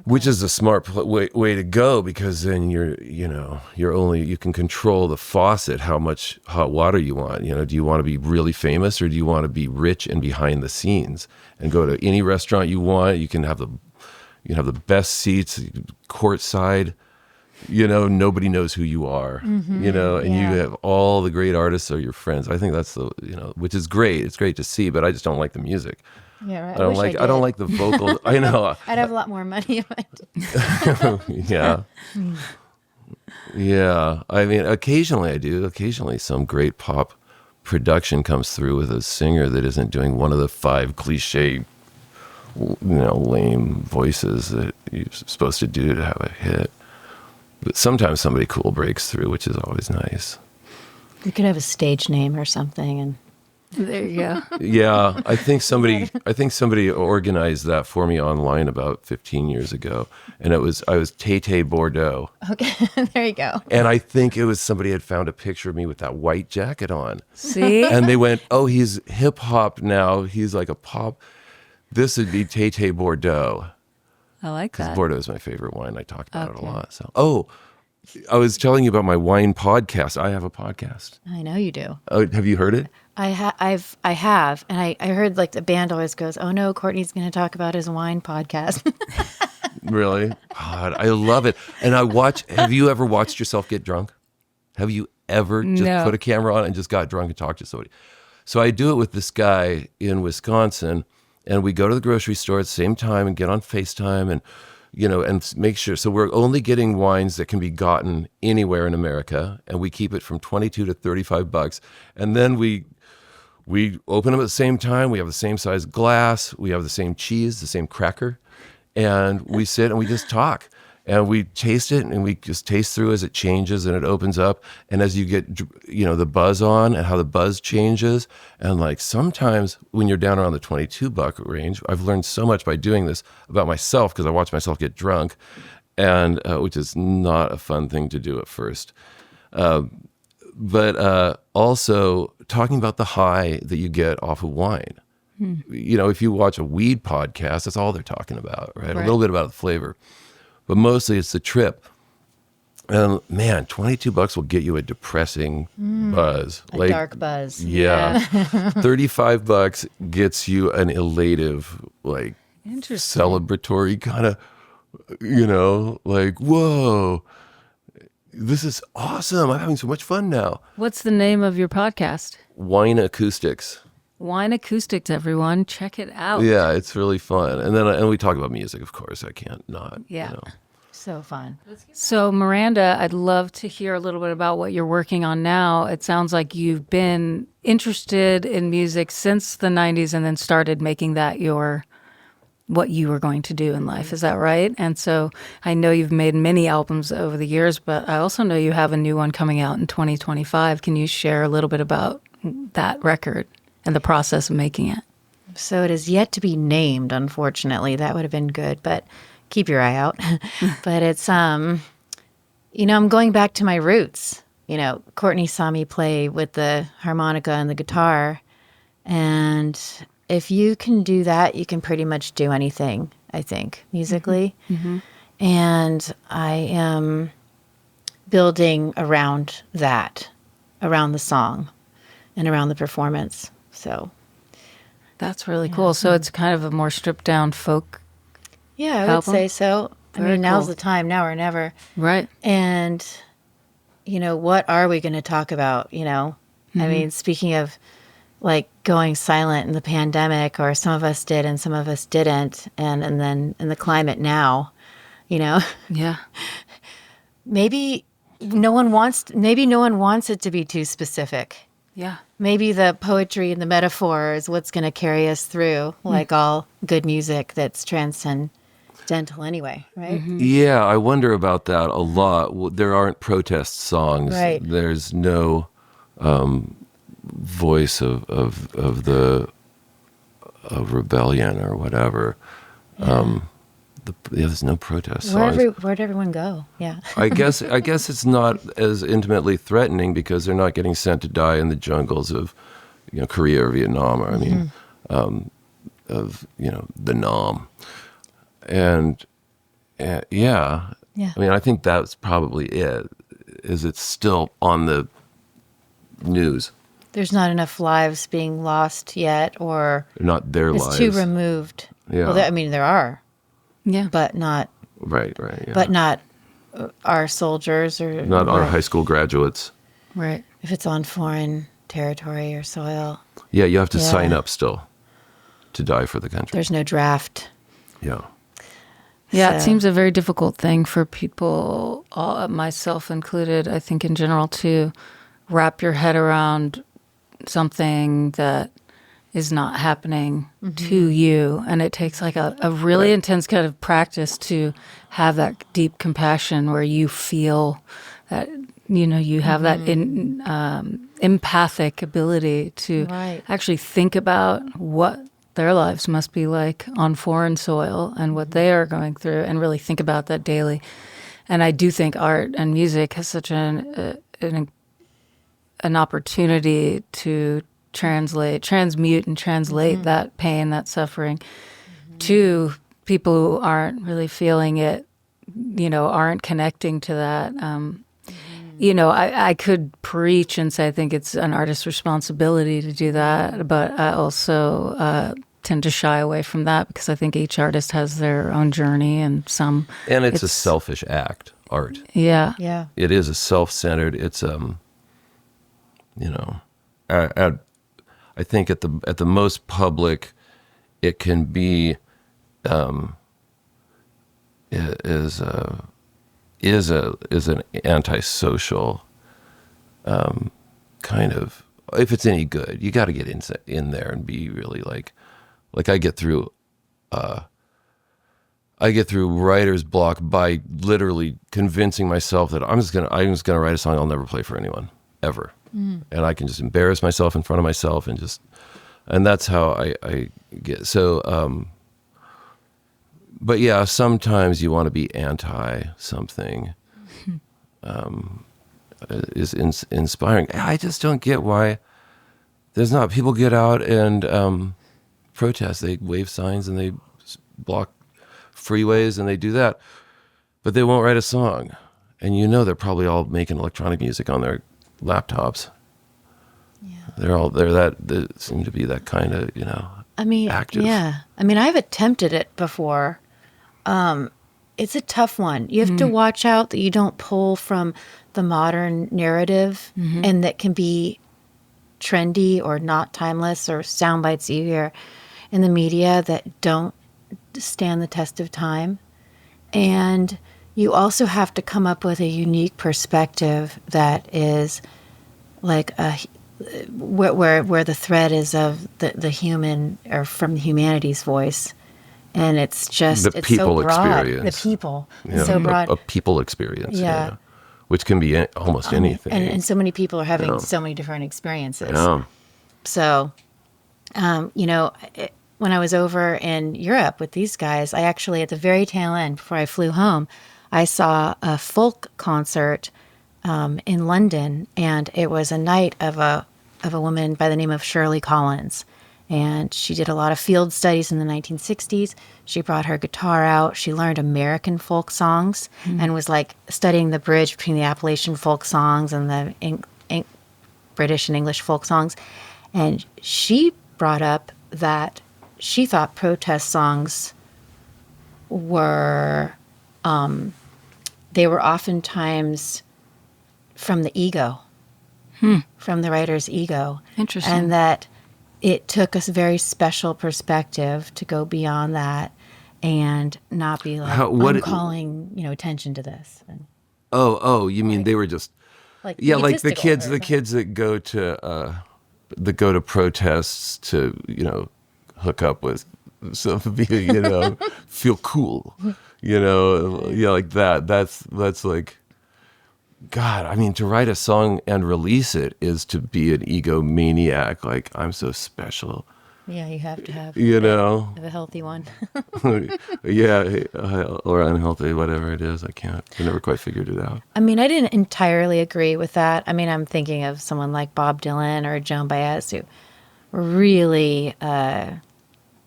which is a smart way to go, because then you can control the faucet, how much hot water you want. Do you want to be really famous, or do you want to be rich and behind the scenes and go to any restaurant you want? You can have the best seats, courtside. nobody knows who you are, and you have all the great artists are your friends. I think that's which is great. It's great to see, but I just don't like the music. Yeah, right. I don't like the vocal. I know. I'd have a lot more money if I did. Yeah. Yeah. I mean, occasionally I do. Occasionally some great pop production comes through with a singer that isn't doing one of the 5 cliche, lame voices that you're supposed to do to have a hit. But sometimes somebody cool breaks through, which is always nice. You could have a stage name or something, and There you go. Yeah, I think somebody organized that for me online about 15 years ago, and I was Tay Bordeaux. Okay, there you go. And I think it was somebody had found a picture of me with that white jacket on. See? And they went, "Oh, he's hip hop now. He's like a pop. This would be Tay Bordeaux." I like Because that. Bordeaux is my favorite wine. I talk about it a lot. So, I was telling you about my wine podcast. I have a podcast. I know you do. Oh, have you heard it? I have, and I heard like the band always goes, "Oh no, Courtney's going to talk about his wine podcast." Really? God, I love it. And have you ever watched yourself get drunk? Have you ever just put a camera on and just got drunk and talked to somebody? So I do it with this guy in Wisconsin, and we go to the grocery store at the same time and get on FaceTime and, and make sure. So we're only getting wines that can be gotten anywhere in America, and we keep it from $22 to $35. And then we open them at the same time. We have the same size glass. We have the same cheese, the same cracker. And we sit and we just talk. And we taste it, and we just taste through as it changes and it opens up. And as you get, the buzz on and how the buzz changes. And like sometimes when you're down around the $22 range, I've learned so much by doing this about myself because I watch myself get drunk, and which is not a fun thing to do at first. But also talking about the high that you get off of wine. If you watch a weed podcast, that's all they're talking about, right? A little bit about the flavor. But mostly it's the trip. And man, $22 will get you a depressing buzz. A dark buzz. Yeah. $35 gets you an elative, like celebratory kind of, like, whoa, this is awesome. I'm having so much fun now. What's the name of your podcast? Wine Acoustics. Wine Acoustics, everyone. Check it out. Yeah, it's really fun. And we talk about music, of course. I can't not. Yeah. So fun. So, Miranda, I'd love to hear a little bit about what you're working on now. It sounds like you've been interested in music since the 90s and then started making that what you were going to do in life. Is that right? And so I know you've made many albums over the years, but I also know you have a new one coming out in 2025. Can you share a little bit about that record and the process of making it? So it is yet to be named, unfortunately. That would have been good, but keep your eye out. But it's, I'm going back to my roots. Courtney saw me play with the harmonica and the guitar. And if you can do that, you can pretty much do anything, I think, musically. Mm-hmm. And I am building around that, around the song and around the performance. So that's really cool. So it's kind of a more stripped down folk. Yeah, I would say so. Now's the time, now or never. Right. And, what are we going to talk about? Mm-hmm. I mean, speaking of like going silent in the pandemic, or some of us did and some of us didn't. And then in the climate now, Yeah. Maybe no one wants it to be too specific. Yeah. Maybe the poetry and the metaphor is what's going to carry us through, like all good music that's transcendental anyway, right? Mm-hmm. Yeah, I wonder about that a lot. Well, there aren't protest songs. Right. There's no voice of rebellion or whatever. Yeah. There's no protest songs. Where'd everyone go? Yeah. I guess it's not as intimately threatening because they're not getting sent to die in the jungles of, Korea or Vietnam, or of the Nam, and yeah. I mean, I think that's probably it. Is it's still on the news? There's not enough lives being lost yet, or not their lives. It's too removed. Yeah. Well, there are. Yeah. But not. Right. Yeah. But not our soldiers or not our high school graduates. Right. if it's on foreign territory or soil. Yeah, you have to Yeah. sign up still to die for the country. There's no draft. Yeah. Yeah, it So- seems a very difficult thing for people, myself included, I think in general, to wrap your head around something that is not happening to you. And it takes like a really intense kind of practice to have that deep compassion where you feel that, you have that empathic ability to Right. actually think about what their lives must be like on foreign soil and what they are going through and really think about that daily. And I do think art and music has such an opportunity to transmute and translate that pain, that suffering to people who aren't really feeling it, aren't connecting to that. I could preach and say I think it's an artist's responsibility to do that, but I also tend to shy away from that because I think each artist has their own journey and it's a selfish act, art. Yeah. Yeah. It is a self-centered. It's I think at the most public, it can be is an antisocial kind of. If it's any good, you got to get in there and be really like I get through writer's block by literally convincing myself that I'm just gonna write a song I'll never play for anyone ever. And I can just embarrass myself in front of myself and that's how I get. So, but yeah, sometimes you want to be anti something, is inspiring. I just don't get why there's not, people get out and, protest. They wave signs and they block freeways and they do that, but they won't write a song. And they're probably all making electronic music on their laptops. Yeah. They seem to be that kind of, active. Yeah. I've attempted it before. It's a tough one. You have to watch out that you don't pull from the modern narrative and that can be trendy or not timeless or sound bites you hear in the media that don't stand the test of time. And you also have to come up with a unique perspective that is like where the thread is of the human or from the humanity's voice. And it's just, it's so broad. Experience. The people. Yeah, so broad. A people experience. Yeah. Which can be almost anything. And so many people are having so many different experiences. Yeah. So, when I was over in Europe with these guys, I actually, at the very tail end, before I flew home, I saw a folk concert in London, and it was a night of a woman by the name of Shirley Collins. And she did a lot of field studies in the 1960s. She brought her guitar out. She learned American folk songs and was like studying the bridge between the Appalachian folk songs and the British and English folk songs. And she brought up that she thought protest songs were, they were oftentimes from the ego, from the writer's ego. Interesting. And that it took us a very special perspective to go beyond that and not be like, I'm calling, attention to this. And, you mean they were just, like the kids that go to protests to, hook up with somebody, feel cool, like that. That's like, God, to write a song and release it is to be an egomaniac. Like, I'm so special. Yeah, you have to have, a healthy one. Yeah, or unhealthy, whatever it is. I never quite figured it out. I didn't entirely agree with that. I'm thinking of someone like Bob Dylan or Joan Baez who were really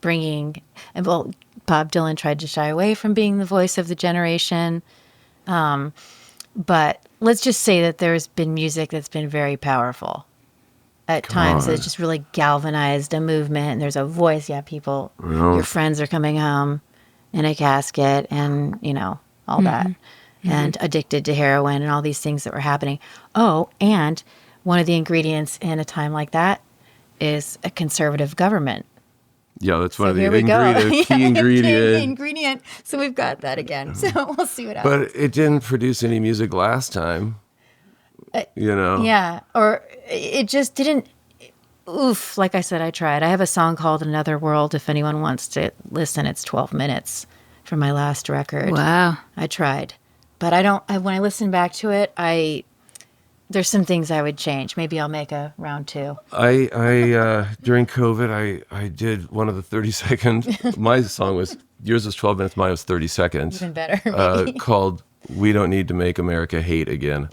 bringing, Bob Dylan tried to shy away from being the voice of the generation. But let's just say that there's been music that's been very powerful. At times, it's just really galvanized a movement, and there's a voice. Yeah, people, your friends are coming home in a casket, and all that. and addicted to heroin and all these things that were happening. Oh, and one of the ingredients in a time like that is a conservative government. Yeah, that's one of the key ingredient. ingredient. So we've got that again. So we'll see what But happens. it didn't produce any music last time. Yeah, or it just didn't. Oof, like I said, I tried. I have a song called Another World. If anyone wants to listen, it's 12 minutes from my last record. Wow. I tried. But when I listen back to it, there's some things I would change. Maybe I'll make a round 2. I during COVID, I did one of the 30-second. My song yours was 12 minutes, mine was 30 seconds. Even better. Called "We Don't Need to Make America Hate Again,"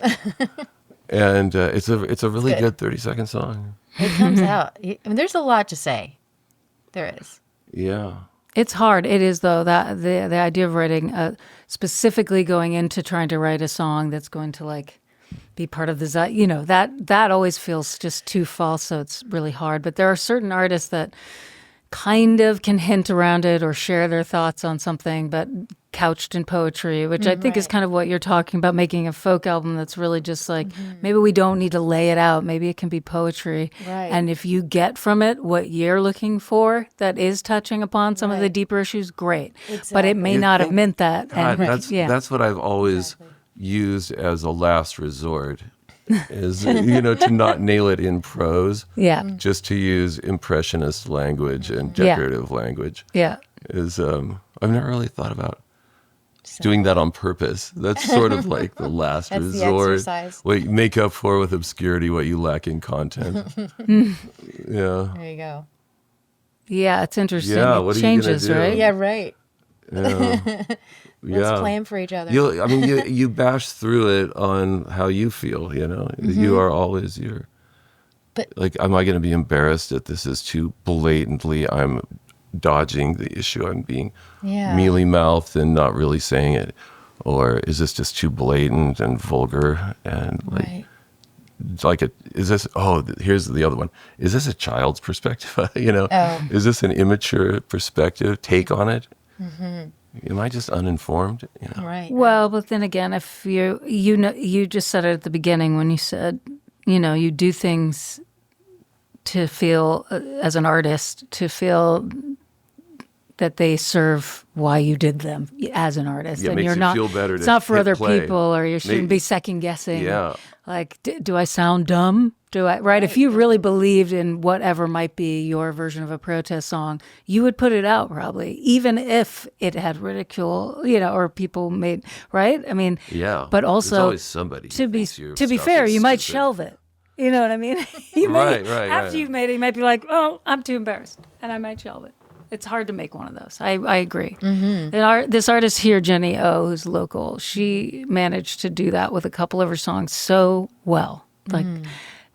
and it's a really good 30-second song. It comes out. I mean, there's a lot to say. There is. Yeah. It's hard. It is, though, that the idea of writing, specifically going into trying to write a song that's going to like be part of the, that always feels just too false. So it's really hard. But there are certain artists that kind of can hint around it or share their thoughts on something, but couched in poetry, which I think is kind of what you're talking about, making a folk album that's really just like, maybe we don't need to lay it out. Maybe it can be poetry. Right. And if you get from it what you're looking for that is touching upon some of the deeper issues, great. Exactly. But it may not have meant that. God, that's what I've always used as a last resort. Is to not nail it in prose, just to use impressionist language and decorative language. Yeah, I've never really thought about doing that on purpose. That's sort of like the last resort. What you make up for with obscurity what you lack in content. Yeah. There you go. Yeah, it's interesting. Yeah, it changes, right? Yeah, right. Yeah. Let's plan for each other. You bash through it on how you feel, You are always like, am I going to be embarrassed that this is too blatantly, I'm dodging the issue, I'm being mealy-mouthed and not really saying it? Or is this just too blatant and vulgar? And here's the other one. Is this a child's perspective? Is this an immature perspective, take on it? Mm-hmm. Am I just uninformed? Right. Well, but then again, if you just said it at the beginning when you said, you do things to feel, as an artist, to feel that they serve why you did them as an artist. Yeah, and makes you're you not, feel better. It's not for other play. people, or you shouldn't be second guessing. Yeah. Like, do I sound dumb? Right? If you really believed in whatever might be your version of a protest song, you would put it out probably, even if it had ridicule, or people made, right? I mean, but also, there's always somebody to be fair, you might shelve it. You know what I mean? After you've made it, you might be like, oh, I'm too embarrassed, and I might shelve it. It's hard to make one of those. I agree. Mm-hmm. This artist here, Jenny O, who's local, she managed to do that with a couple of her songs so well. Like,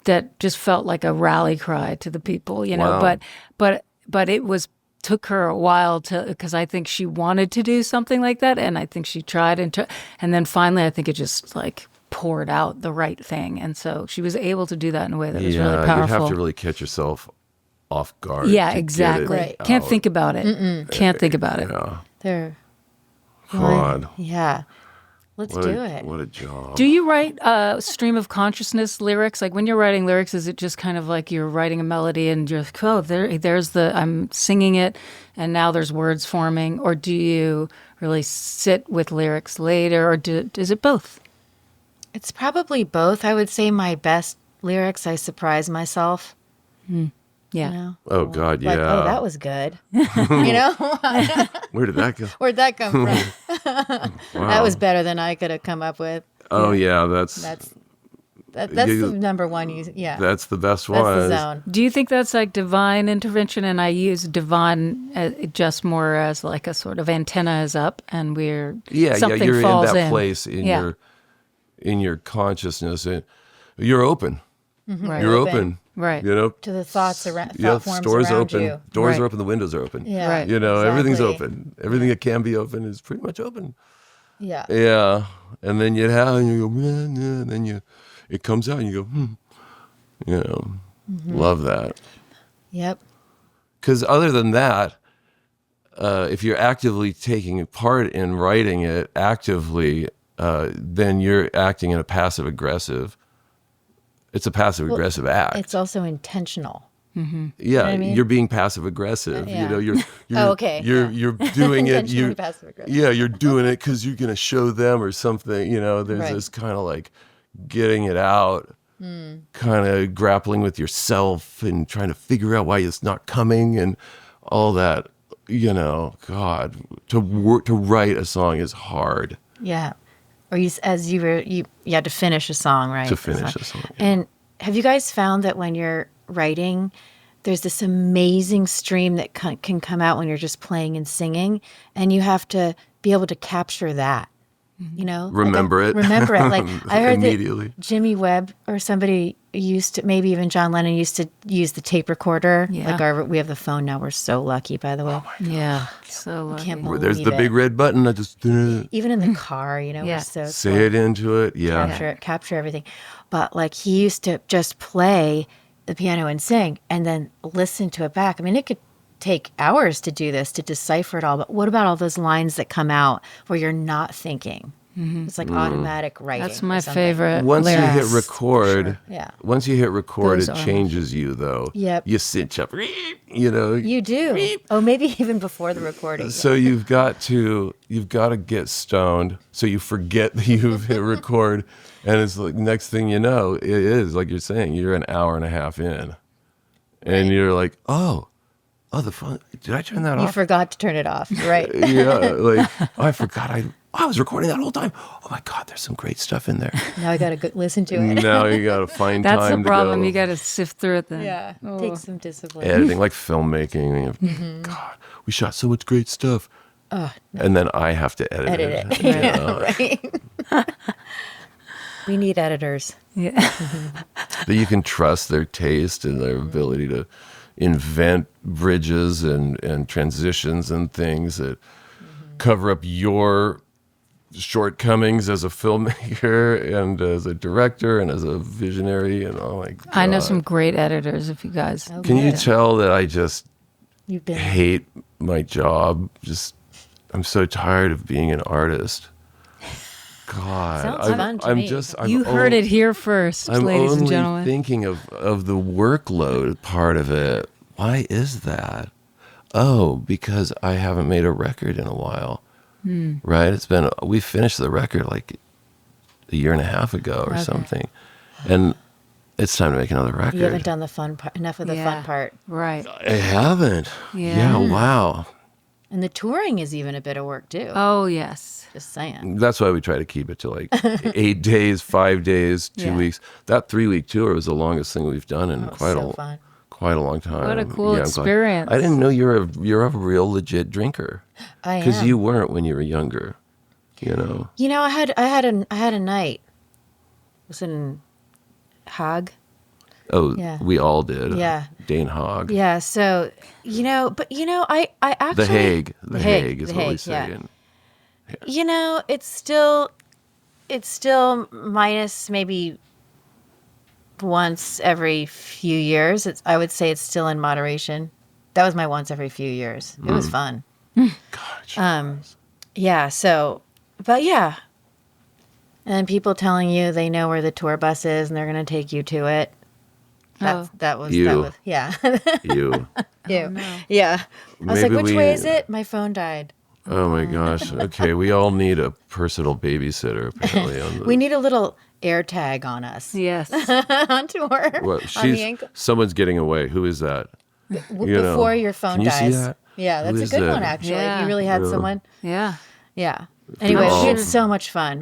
that just felt like a rally cry to the people, Wow. But it took her a while because I think she wanted to do something like that, and I think she tried and then finally I think it just like poured out the right thing, and so she was able to do that in a way that was really powerful. You'd have to really catch yourself off guard. Yeah, exactly. Can't think about it. Can't think about it. There. God. Yeah. Let's do it. What a job. Do you write stream of consciousness lyrics? Like when you're writing lyrics, is it just kind of like you're writing a melody and you're like, oh, there's I'm singing it and now there's words forming? Or do you really sit with lyrics later, or is it both? It's probably both. I would say my best lyrics, I surprise myself. Yeah. Oh, God, yeah. Like, oh, that was good. Where did that go? Where'd that come from? Wow. That was better than I could have come up with. Oh, yeah. That's the number one. That's the best one. That's the zone. Do you think that's like divine intervention? And I use divine just more as like a sort of antenna is up and something you're falls in that place in your consciousness. And you're open. Mm-hmm. Right. You're open. Right. To the thoughts around forms stores around open. you. Doors are open, the windows are open. Yeah. Right. Exactly. Everything's open. Everything that can be open is pretty much open. Yeah. Yeah. And then you go, and then it comes out and you go, love that. Yep. Because other than that, if you're actively taking part in writing it, actively then you're acting in a passive aggressive. It's a passive aggressive act. It's also intentional. Yeah, I mean? you're being passive aggressive. Yeah. You know, you're okay. you're doing it. Intentionally passive-aggressive. Yeah, you're doing it because you're gonna show them or something. You know, there's Right. this kind of like getting it out, kind of grappling with yourself and trying to figure out why it's not coming and all that. You know, God, to write a song is hard. Yeah. Or you had to finish a song, right? To finish a song, yeah. And have you guys found that when you're writing, there's this amazing stream that can come out when you're just playing and singing, and you have to be able to capture that, you know? Remember it. Remember it. Like I heard Immediately. that Jimmy Webb or somebody used to, maybe even John Lennon used to use the tape recorder. Yeah. Like we have the phone now. We're so lucky, by the way. Yeah. So lucky. Can't Where believe there's the it. big red button. I just Even in the car, you know, Yeah. we're so say it into it. Yeah. capture everything. But like he used to just play the piano and sing and then listen to it back. I mean, it could take hours to do this, to decipher it all. But what about all those lines that come out where you're not thinking? It's like automatic writing. That's my or something. favorite. Once you hit lyrics. record, Yeah. Once you hit record, Those it are- changes you though. Yep. You cinch up, you know. You do. Oh, maybe even before the recording. So you've got to get stoned so you forget that you've hit record, and it's like next thing you know, it is like you're saying, you're an hour and a half in, and you're like, oh, the phone. Did I turn that You off? forgot to turn it off, right? Yeah, like I forgot I was recording that whole time. Oh my God, there's some great stuff in there. Now I got to listen to it. Now you got to find That's time the problem. to go. You got to sift through it then. Yeah. Oh. Take some discipline. Editing, like filmmaking. God, we shot so much great stuff. And then I have to edit Edit it. it. Right. We need editors. Yeah. That you can trust their taste and their ability to invent bridges and transitions and things that cover up your shortcomings as a filmmaker and as a director and as a visionary and oh my God. I know some great editors. If you guys, Can you tell that I just You've been hate my job? I'm so tired of being an artist. God, Sounds fun to I'm me. just. I'm you heard it here first, I'm ladies only and gentlemen. thinking of the workload part of it. Why is that? Oh, because I haven't made a record in a while. Right? We finished the record like a year and a half ago or something. And it's time to make another record. You haven't done the fun part, enough of the Yeah. fun part. Right. I haven't. Yeah. Wow. And the touring is even a bit of work too. Oh yes. Just saying. That's why we try to keep it to like 8 days, 5 days, 2 Yeah. weeks. That 3-week tour was the longest thing we've done in quite so fun. quite a long time. What a cool I'm glad. experience. I didn't know you're a real legit drinker. I Because am. you weren't when you were younger. You know. You know, I had a night. It was in Hague. Oh, Yeah. we all did. Yeah. Dane Hogg. Yeah. So I actually The Hague. The Hague is The what we Hague, say. yeah. And You know, it's still minus maybe once every few years. I would say it's still in moderation. That was my once every few years. It was fun. God, Yeah. So, but yeah. And then people telling you they know where the tour bus is and they're going to take you to it. That was You. yeah. you. You. Yeah. I was like, Maybe which way is it? My phone died. Oh my gosh. Okay, we all need a personal babysitter apparently. On the, We need a little air tag on us Yes. on tour. Well, on the ankle. someo's getting away. Who is that? You know. Before your phone Can you dies. see that? Yeah, Who that's a is good that? one actually. If Yeah. you really had Yeah. someone. Yeah. Yeah. Anyway, all- we had so much fun.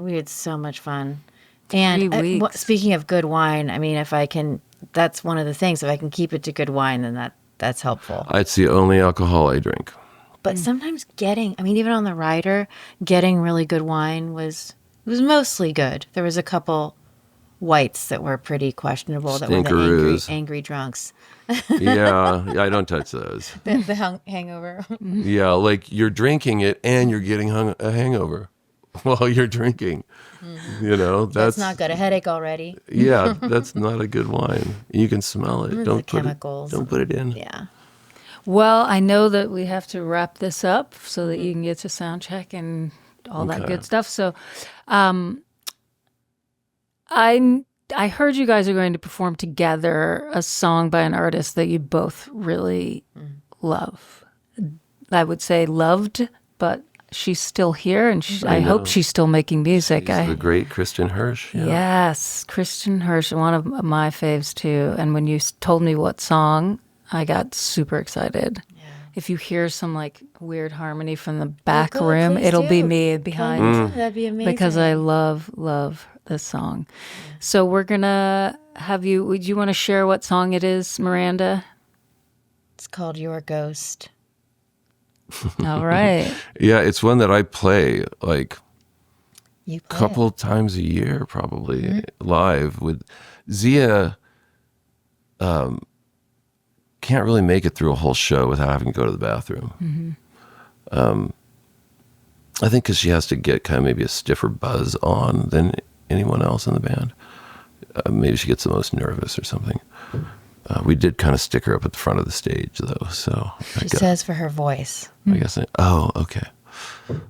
And 3 weeks. speaking of good wine, I mean, that's one of the things. If I can keep it to good wine, then that's helpful. It's the only alcohol I drink. But sometimes even on the rider, getting really good wine was mostly good. There was a couple whites that were pretty questionable. That were the Stinkeroos. angry drunks. Yeah, I don't touch those. The hangover. Yeah, like you're drinking it and you're getting a hangover while you're drinking. You know, That's not good. A headache already. Yeah, that's not a good wine. You can smell it. Don't put chemicals. Don't put it in. Yeah. Well, I know that we have to wrap this up so that you can get to sound check and all that Okay. good stuff. So I heard you guys are going to perform together a song by an artist that you both really love. I would say loved, but she's still here, and I hope she's still making music. She's the great Kristin Hersh. Yeah. Yes, Kristin Hersh, one of my faves too. And when you told me what song, I got super excited. Yeah. If you hear some like weird harmony from the back room, it'll be me behind. That'd be amazing. Because I love this song. Yeah. So we're gonna have you. Would you want to share what song it is, Miranda? It's called Your Ghost. All right. Yeah, it's one that I play like You play couple times a year, probably live with Zia. Can't really make it through a whole show without having to go to the bathroom. I think because she has to get kind of maybe a stiffer buzz on than anyone else in the band. Maybe she gets the most nervous or something. We did kind of stick her up at the front of the stage, though. So She says for her voice. I guess. Oh, okay.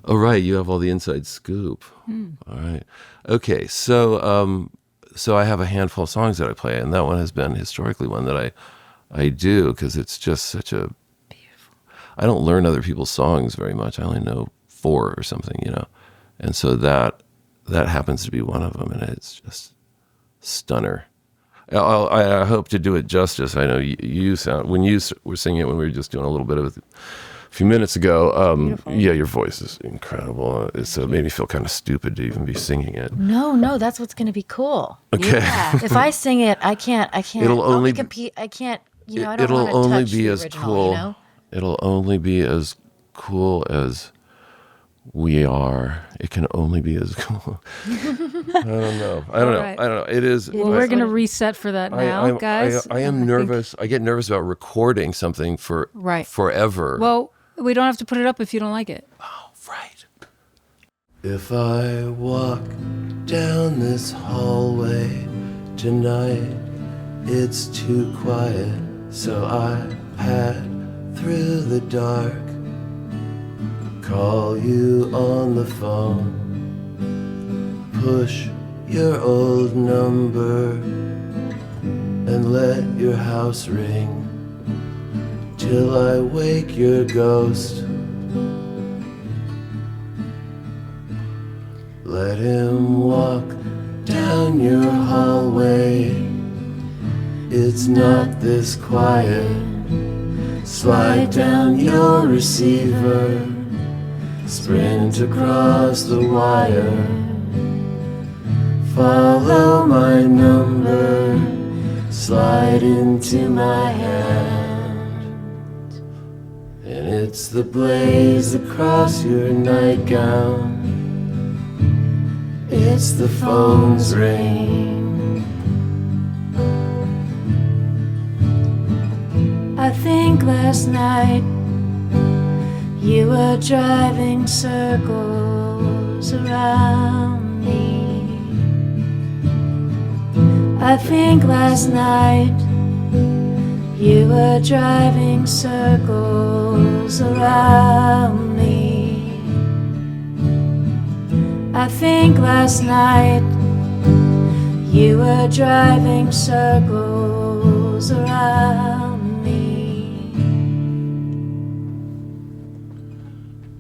Oh, right. You have all the inside scoop. All right. Okay. So, so I have a handful of songs that I play, and that one has been historically one that I do because it's just such a beautiful. I don't learn other people's songs very much. I only know 4 or something, and so that happens to be one of them, and it's just stunner. I hope to do it justice. I know you sound, when you were singing it when we were just doing a little bit of it a few minutes ago. Yeah, your voice is incredible. So it made me feel kind of stupid to even be singing it. No, that's what's going to be cool. Okay. Yeah. If I sing it, I can't. It'll only compete. I can't. I don't it'll want to only touch be the as original, cool. It'll only be as cool as we are. It can only be as cool. I don't know. It is. Well, we're going to reset for that now, guys. I am nervous. I get nervous about recording something for forever. Well, we don't have to put it up if you don't like it. Oh, right. If I walk down this hallway tonight, it's too quiet, so I pad through the dark. Call you on the phone, push your old number, and let your house ring till I wake your ghost. Let him walk down your hallway, it's not this quiet. Slide down your receiver, sprint across the wire, follow my number, slide into my hand, and it's the blaze across your nightgown, it's the phone's ring. I think last night you were driving circles around me. I think last night you were driving circles around me. I think last night you were driving circles around me.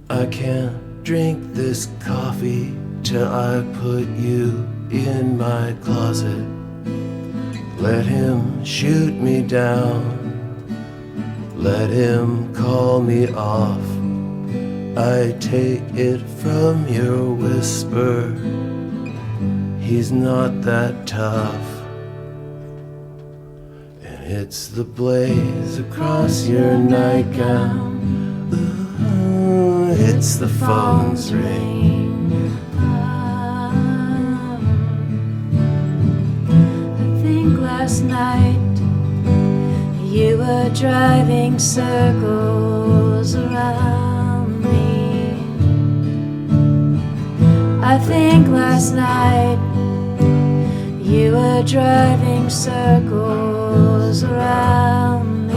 I can't drink this coffee till I put you in my closet. Let him shoot me down, let him call me off. I take it from your whisper, he's not that tough. And it's the blaze across your nightgown, it's the phone's ring. I think last night you were driving circles around me. I think last night you were driving circles around me.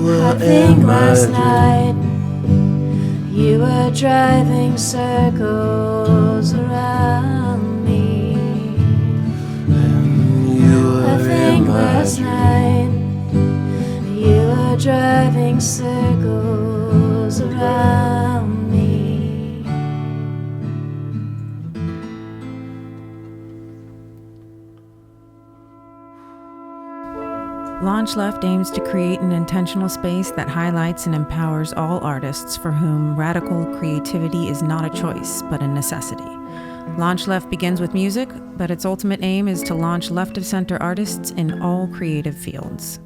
I think last night You were driving circles around me. And you were I think in my last dream. night you were driving circles around me. LaunchLeft aims to create an intentional space that highlights and empowers all artists for whom radical creativity is not a choice, but a necessity. LaunchLeft begins with music, but its ultimate aim is to launch left-of-center artists in all creative fields.